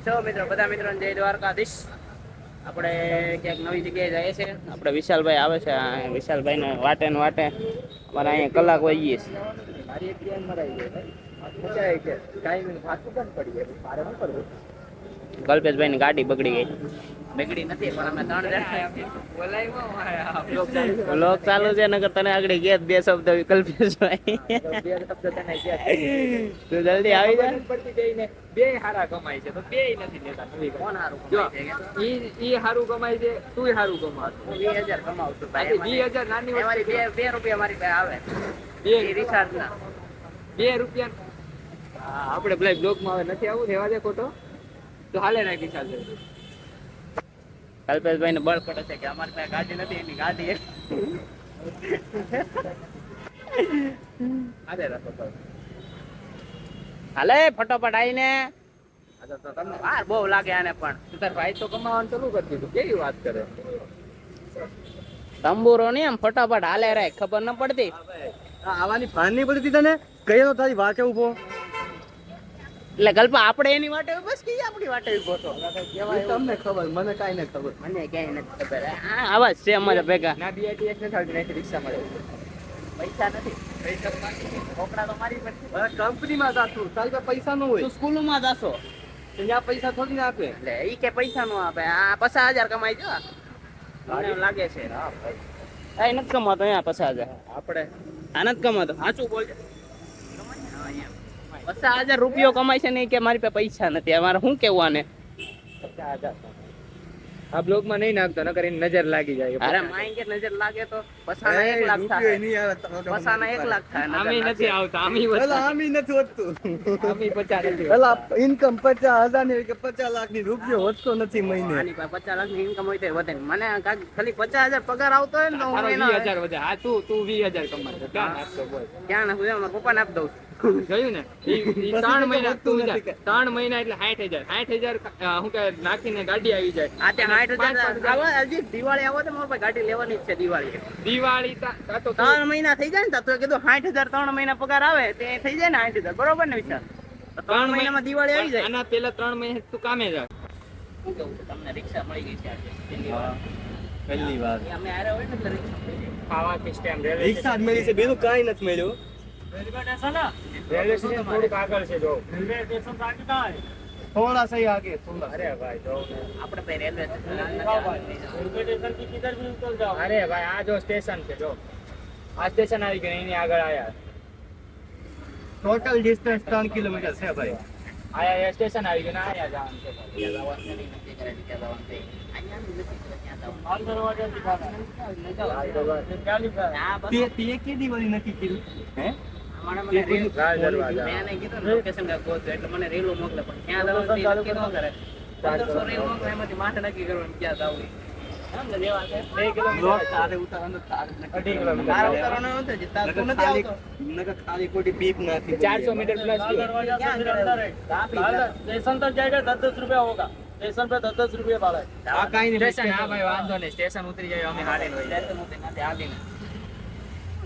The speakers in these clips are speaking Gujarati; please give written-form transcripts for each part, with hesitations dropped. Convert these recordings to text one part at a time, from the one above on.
છો મિત્રો, બધા મિત્રોને જય દ્વારકાધીશ. આપણે ક્યાંક નવી જગ્યાએ જઈએ છીએ. આપણે વિશાલભાઈ આવે છે. વિશાલભાઈ ને વાટે અમારે અહીંયા કલાક વહી ગઈ છે. કલ્પેશભાઈ ની ગાડી બગડી ગઈ. બગડી નથી પણ અમે 3 લોક ચાલુ છે. નકર તને આગળ ગયા 2 શબ્દ કલ્પેશભાઈ તું જલ્દી આવી જા. બે હારા કમાય છે તો બે નથી લેતા. કોણ હારું કમાય છે? ઈ હારું કમાય છે, તું હારું કમાવ. 20,000 કમાવ છું ભાઈ. 20,000 નાની મારી 2 રૂપિયા મારી પાસે આવે. બે રિચાર્જ ના 2 રૂપિયા. આપણે પેલા બ્લોક માં હવે નથી આવું, રહેવા દે ખોટો તો હાલે નાખી ચાલશે. કલ્પેશભાઈ ને બળ પડે છે કે અમારી પાસે ગાડી નથી, એની ગાડી હાલે ફટોફટ આવીને. તમને વાર બહુ લાગે આને પણ. તાર ભાઈ તો કમાવાનું ચાલુ કરી દીધું. કેવી વાત કરે? તંબુરો ની એમ ફટાફટ હાલે રે, ખબર ન પડતી. આવાની ભાન નહીં પડતી તને? કયો તારી વાંચે ઉભો એટલે ગલ્પા આપણે એની વાટે બસ કે આપણી વાટે ઉભો તો. તમને ખબર, મને કાઈ નથી ખબર. મને ક્યાંય નથી ખબર. આવા જ છે અમારા ભેગા. ના બીઆઈટીએસ ને થાળી નહીં રિક્ષા મળે. પૈસા નથી. છોકરા તો મારી પર કંપનીમાં જાતું, તારી પાસે પૈસા ન હોય. તું સ્કૂલમાં જાશો ત્યાં પૈસા થોડી ના આપે. એટલે ઈ કે પૈસા નો આપે. આ 50,000 કમાઈ જો. મને લાગે છે આ નથી કમાતો. અહીંયા 50,000 આપણે આ નથી કમાતો. સાચું બોલજો. 50,000 રૂપિયો કમાય છે ને કે મારી પાસે પૈસા નથી. અમારે શું કેવું આને? 50,000 આ બ્લોક માં નહીં નાખતો, નકર એની નજર લાગી જાય. અરે માઈન કે નજર લાગે તો 50,000 1 લાખ થાય. 50,000 1 લાખ થાય. આમી નથી આવતા. આમી આમી નથી વધતું. આમી 50 નથી. પેલા ઇન્કમ 50,000 ની કે 50 લાખ ની રૂપિયો વધતો નથી મહિને. આની પાસે 50 લાખ ની ઇન્કમ હોય તો વધે. મને ખાલી 50,000 પગાર આવતો હોય ને તો હું તારો એનો 20,000 વધે. હા તું 20,000 કમાય છે. ક્યાં નાખતો બોલ? ક્યાં નાખું? મારા પપ્પાને આપી દઉં છું. જોયું ને? ઈ 3 મહિના તું વિચાર. 3 મહિના એટલે 60,000 શું કે નાખીને ગાડી આવી જાય. આ ત્યાં 60,000 આવે. હજી દિવાળી આવે તો મારા પાસે ગાડી લેવાની જ છે. દિવાળી તો 3 મહિના થઈ જાય ને તો કીધું 60,000 3 મહિના પગાર આવે તે થઈ જાય ને 60,000. બરોબર ને વિચાર? 3 મહિનામાં દિવાળી આવી જાય. આના પેલા 3 મહિના તું કામે જા. શું કેવું છે? તમને રિક્ષા મળી ગઈ છે આજે પહેલી વાર. પહેલી વાર અમે આરે હોય ને એટલે રિક્ષા મળી ગઈ. ખાવા કે સ્ટેમ રિક્ષા જ મળી છે, બીજું કાઈ નથી મળ્યું. રેલવે સ્ટેશન થોડુંક આગળ છે. જો થોડા સહી આગે થોડા. અરે ભાઈ જો આપણે ભાઈ રેલવે સ્ટેશન અરે ભાઈ આ જો સ્ટેશન છે. જો આ સ્ટેશન આવી ગયું, એની આગળ આયા. ટોટલ ડિસ્ટન્સ 3 કિલોમીટર છે ભાઈ. આયા સ્ટેશન આવી ગયું ને આયા જવાનું છે. તે કેદી વળી નક્કી કર્યું? હે મને રેલો મોકલે પણ ક્યાં જવાનું નક્કી ન કરે. 1500 રેલ મોકલે એમાંથી માથે નક્કી કરવાનું ક્યાં જવું. તારે ઉતારવાનું તારે અઢી કિલોમીટર. તારે ઉતારવાનો નથી જ. તારે તું નથી આવતો. નકર ખાલી ખોટી બીક નથી. 400 मीटर प्लस ક્યાં स्टेशन तक जाएगा 10-10 रुपया होगा. स्टेशन पे 10-10 रुपया भाड़ा है. આ કાઈ નહીં. સ્ટેશન હા ભાઈ વાંધો નહીં. સ્ટેશન ઉતરી જાય અમે હાલે લઈ જાય.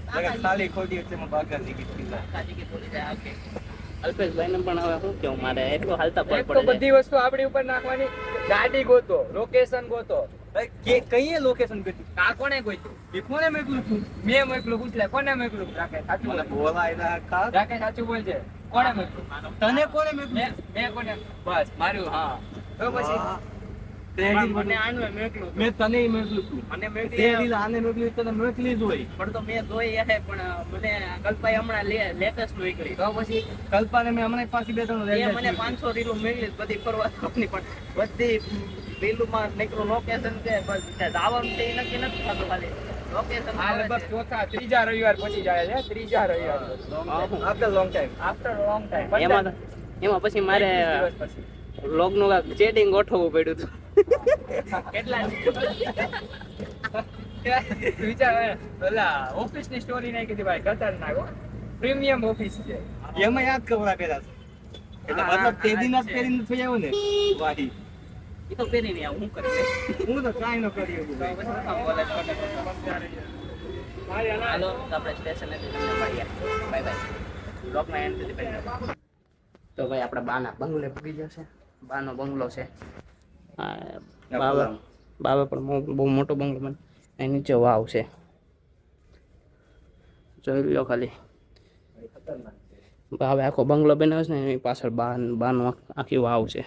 નકર ખાલી ખોટી વચ્ચેમાં ભાગા ટિકિટ કીધા. અલ્પેશભાઈ ને પણ હવે શું કેવું મારે એટલું હાલતા એક તો બધી વસ્તુ આપણી ઉપર નાખવાની. ગાડી ગોતો, લોકેશન ગોતો. કઈએ લોકેશન ગયું? આ કોને ગોત્યું? એ કોને મોકલું છું? મેં મોકલું. પૂછ લે કોને મોકલું. રાકેશ સાચું બોલ. બોલાય ના ખા. રાકેશ સાચું બોલ છે. કોને મોકલું? તને કોને મોકલું? મેં કોને? બસ મારું. હા તો પછી મને આનું મોકલું મેં તને મોકલું છું. મને તે મોકલી રીત આને મોકલી તને મોકલી જ હોય. પણ તો મેં જોઈ હે પણ મને કલ્પાઈ હમણાં લેટેસ્ટ મોકલી. તો પછી કલ્પાને મેં હમણાં પાછી બે ત્રણ એ મને 500 રીલો મોકલી બધી ફરવા આપની પણ બધી રીલોમાં નીકળું લોકેશન છે બસ જવાનું તે નક્કી નથી થતું. ખાલી લોકેશન આ લગભગ ચોથા ત્રીજા રવિવાર પછી જાય છે. ત્રીજા રવિવાર after long time. After long time. એમાં પછી મારે લોગ નું ચેટિંગ ગોઠવવું પડ્યું હતું. કેટલા વિચાર પેલા ઓફિસ ની સ્ટોરી નાખી હતી ભાઈ. ખતરનાક પ્રીમિયમ ઓફિસ છે. એમાં યાદ કરવા પેલા એટલે મતલબ તે દિન જ પહેરીને થઈ આવ્યો ને વાહી. એ તો પહેરી નહીં આવું હું કરી હું તો કાંઈ ન કરી શકું. હાલો આપણે સ્ટેશને તમને મળીએ. Bye bye. બ્લોગમાં એન્ડ સુધી પહેરી તો ભાઈ આપણે બાના બંગલે પૂગી જશે. બાનો બંગલો છે. આ બાબા પણ બહુ મોટો બંગલો બને. એની નીચે વાવ છે, જોઈ લો ખાલી. હવે આખો બંગલો બનાવે છે ને એની પાછળ બાનો આખી વાવ છે.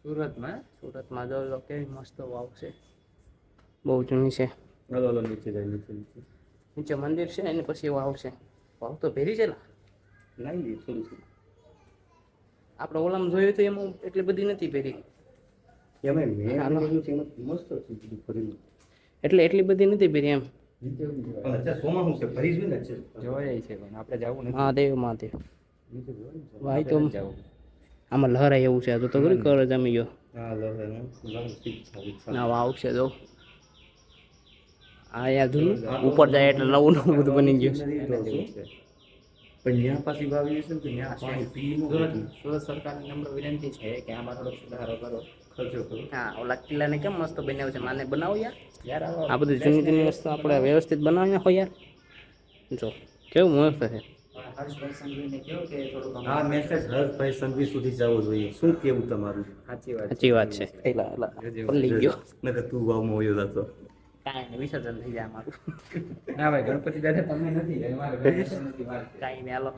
સુરતમાં જોઈ લો કેવી મસ્ત વાવ છે, બહુ જૂની છે. નીચે મંદિર છે એની પછી વાવ છે. વાવ તો ભેરી છે ને, આપણે ઓલામાં જોયું તો એમાં એટલી બધી નથી ભેરી. એટલે એટલી બધી નથી ભેરી એમ. મહાદેવ ભાઈ તો આમાં લહરાય એવું છે. તો ખરી કર જમી ગયો. ના વાવ છે જો. આ યાર જો ઉપર જાય એટલે નવું નવું બધું બની ગયું. પણ ત્યાં પાછી વાવી છે ને ત્યાં પાણી પી સુરત સરકારની નમ્ર વિનંતી છે કે આમાં થોડો સુધારો કરો, ખર્ચો કરો. હા ઓલા કિલ્લાને કેમ મસ્ત બનાવ્યું છે. માને બનાવો યાર. આ બધી જૂની જૂની વસ્તુ આપણે વ્યવસ્થિત બનાવીને હોય યાર. જો કેવું મસ્ત છે. હર્ષભાઈ સંઘવીને કહો કે થોડું આ મેસેજ હર્ષભાઈ સંઘવી સુધી જવો જોઈએ. શું કેવું તમારું? સાચી વાત છે. એલા પલ્લી ગયો. નકર તું વાવમાં હોયો જતો. કાંઈ નહીં, વિસર્જન થઈ જાય અમારું. ના ભાઈ, ગણપતિ દાદા તમે નથી, અમારે ગણપતિ નથી વાર. કાંઈ નહીં, હાલો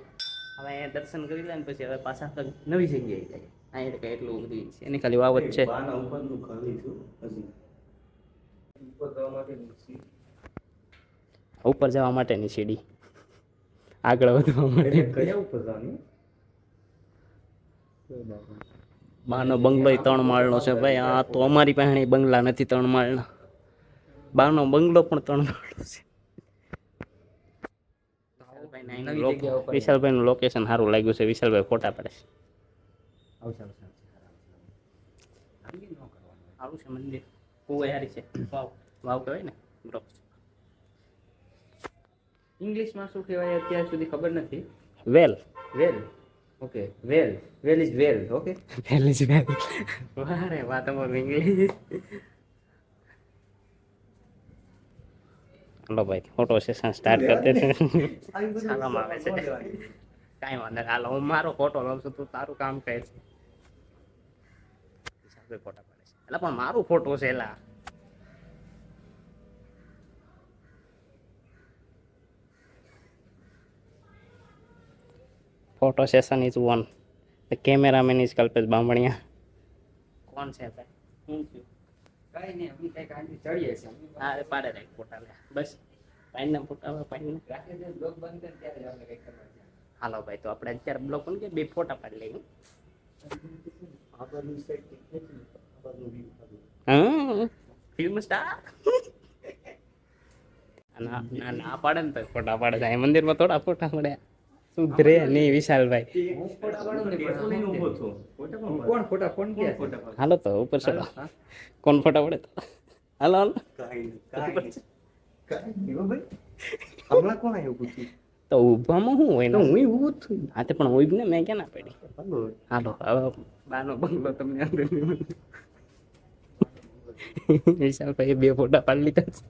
હવે અહીંયા દર્શન કરી લે ને પછી હવે પાછા તો નવી જગ્યાએ જાય. અહીંયા કઈ એટલું બધું છે એની ખાલી વાવ જ છે. બાના ઉપરનું ખાલી છું હજી. ઉપર જવા માટેની ઉપર જવા માટેની સીડી, આગળ વધવા માટે. કયા ઉપર જવાની? બાનો બંગલો 3 માળનો છે ભાઈ. આ તો અમારી પાસે બંગલા નથી 3 માળના. બાનો બંગલો પણ 3 માળનો છે. વિશાલભાઈ નું લોકેશન સારું લાગ્યું છે. વિશાલભાઈ ફોટા પડે છે. સારું છે મંદિર. કુવારી છે. વાવ વાવ કહેવાય ને બ્રો. ઇંગ્લિશમાં શું કહેવાય અત્યાર સુધી ખબર નથી. Well well, okay, well is well, okay. Well is well. વારે વાહ તમારું ઇંગ્લિશ. હાલો ભાઈ ફોટો સેશન સ્ટાર્ટ કરી દે. સાલામ આવે છે. કાંઈ વાંધો નહીં. હાલો હું મારો ફોટો લઉં છું, તું તારું કામ કહે છે. ફોટા પાડે છે એટલે પણ મારું ફોટો છે એલા. Photo session is on. The cameraman is Kalpesh Bamaniya. કોણ છે ભાઈ? હું છું. કાંઈ નહીં, અમે કંઈક આંટી ચડીએ છીએ. હા પાડે રાખ ફોટા લે બસ. પાણીના ફોટા પાણી રાત્રે જે બ્લોગ બંધ કરે ત્યારે જ આપણે કંઈક કરવા છે. હાલો ભાઈ તો આપણે અત્યારે બ્લોક પણ કે 2 ફોટા પાડી લઈએ. આગળની સાઈડ આગળનું વ્યૂ સારું. હા ફિલ્મ સ્ટાર. ના ના ના પાડે ને તો ફોટા પાડે જાય. મંદિરમાં થોડા ફોટા પડ્યા. સુધરે નહીં વિશાલભાઈ. હું ફોટા પાડું ને ટેકો લઈને ઊભો છો. કોણ ફોટા કોણ ગયા છે? હાલો તો ઉપર ચડો. કોણ ફોટા પડે તો હાલો હાલો. કાંઈ નહીં હો ભાઈ. હમણાં કોણ આવ્યું પૂછ્યું? તો ઊભામાં શું હોય ને? હું ઊભું જ છું. હા તે પણ ઊભ ને મેં ક્યાં ના પડી. હાલો. હાલો હવે બાનો બંગલો તમને અંદર વિશાલભાઈ 2 ફોટા પાડી લીધા છે.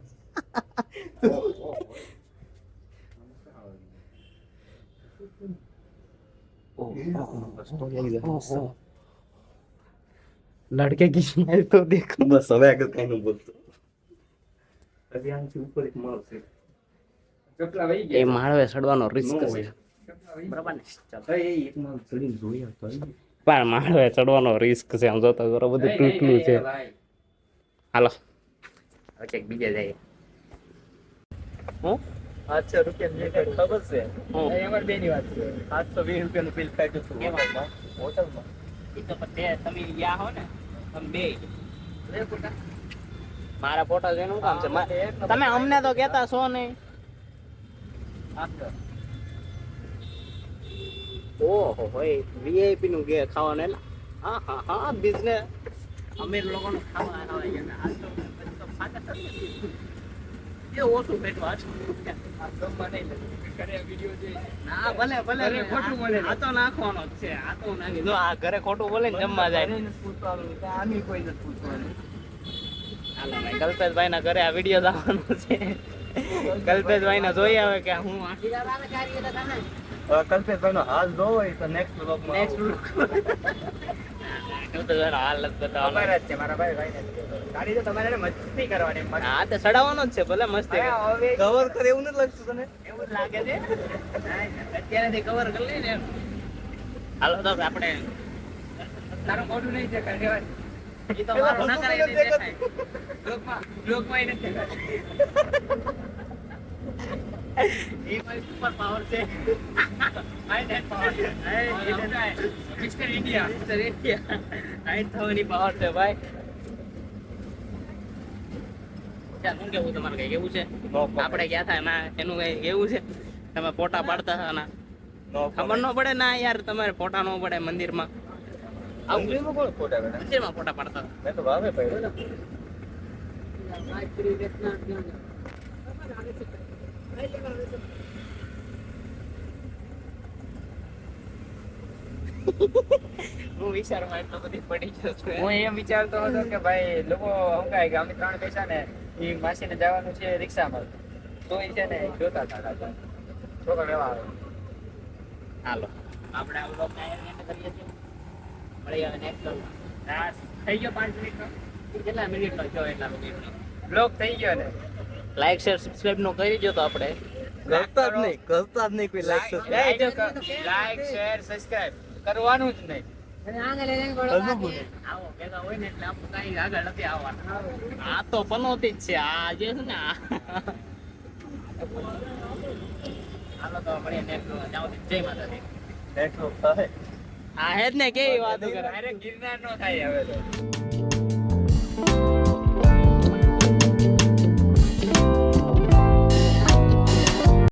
लड़के की स्माइल तो देखो. બસ હવે આગળ કઈ નું બોલતો. હવે આમથી ઉપર એક માળ છે. ચપલા વહી એ ગયા. માળવે ચડવાનો રિસ્ક નો છે હોય. ચપલા વહી બરાબર ને? ચાલો. એ એક માળ ચડીને જોઈ આવતો. પણ માળવે ચડવાનો રિસ્ક છે. આમ જોતો કરો બધું તૂટલું છે. ભાઈ. હાલો હવે ક્યાંક બીજે જઈએ. હું ₹800 ની કઈ ખબર છે? હું એ અમારી બેની વાત છે. ₹820 નું બિલ કાઢ્યું હતું કેમાં? હોટલમાં. એ તો પણ તમે ગયા હો ને તમે બે મારા ફોટા જોઈને શું કામ છે? તમે અમને તો કહેતા છો નહીં. ઓહો ભાઈ વીઆઈપી નું ગે ખાવાનું એટલે હા હા હા બિઝનેસ અમીર લોકોનું ખાવા આવે છે ને આ તો ફાકા થશે એ ઓછું ભેટવા આ ગમવા નહીં લાગે. ઘરે વિડીયો જોઈ છે. ના ભલે ભલે ઘરે ખોટું બોલે. આ તો નાખવાનો જ છે. આ તો નાખી જો આ ઘરે ખોટું બોલે ને જમવા જાય. આની કોઈ નથી પૂછવાનું. હાલો ભાઈ કલ્પેશભાઈ ના ઘરે આ વિડીયો દાવાનો છે. કલ્પેશભાઈ ને જોઈ આવે કે હું કલ્પેશભાઈનો હાલ જોવો હોય તો નેક્સ્ટ બ્લોગમાં નેક્સ્ટ તો જરા હાલત બતાવવાનો અમારા જ છે મારા ભાઈ ગાડી તો તમારે મસ્તી કરવાની હા તે સડાવવાનો જ છે ભલે મસ્તી કરે. હવે કવર કરે એવું નથી લાગતું તને એવું જ લાગે છે અત્યારેથી કવર કરી લઈને હાલો તો આપણે તારું મોઢું નહીં છે કારણ ઈ તો મારું ના કરાય નહીં દેખાય. લોકમાં ઈ નથી ઈ મારી સુપર પાવર છે height power mister India mister India height થવાની પાવર છે ભાઈ. ચાલ શું કેવું તમારે કઈ કેવું છે આપણે ગયા હતા ના એનું કઈ કેવું છે તમે ફોટા પાડતા હતા ના ખબર ન પડે ના યાર તમારે ફોટા ન પડે મંદિરમાં અંગ્રેજીમાં કોણ ફોટા કાઢે? મંદિરમાં ફોટા પાડતા હતા. મેં તો ભાવે પડ્યો ને હું વિચારમાં એટલો બધી પડી ગયો છું હું એમ વિચારતો હતો કે ભાઈ લોકો શું કહે કે અમે 3 પૈસા ને એ માસીને જવાનું છે રિક્ષામાં તો એ છે ને જોતા હતા છોકરા લેવા આવે હાલો આપણે આ વ્લોગ એન્ડ કરીએ છીએ મળી આવે નેક્સ્ટ વ્લોગમાં. હા થઈ ગયો 5 મિનિટનો કેટલા મિનિટનો થયો એટલા મિનિટનો બ્લોગ થઈ ગયો ને લાઈક શેર સબસ્ક્રાઇબ નો કરી દો તો આપણે કરતા જ નહીં કોઈ લાઈક લાઈક શેર સબસ્ક્રાઇબ કરવાનું જ નહીં આવો ભેગા હોય ને એટલે આપણું કઈ આગળ નથી આવવાનું. આ તો પનોતી જ છે આ જે છે ને આ. હાલો તો મળીએ નેક્સ્ટ વ્લોગમાં. જાઓ જય માતાજી. નેક્સ્ટ થાય આ હે જ ને કેવી વાતો કરે અરે ગિરનાર નો થાય હવે તો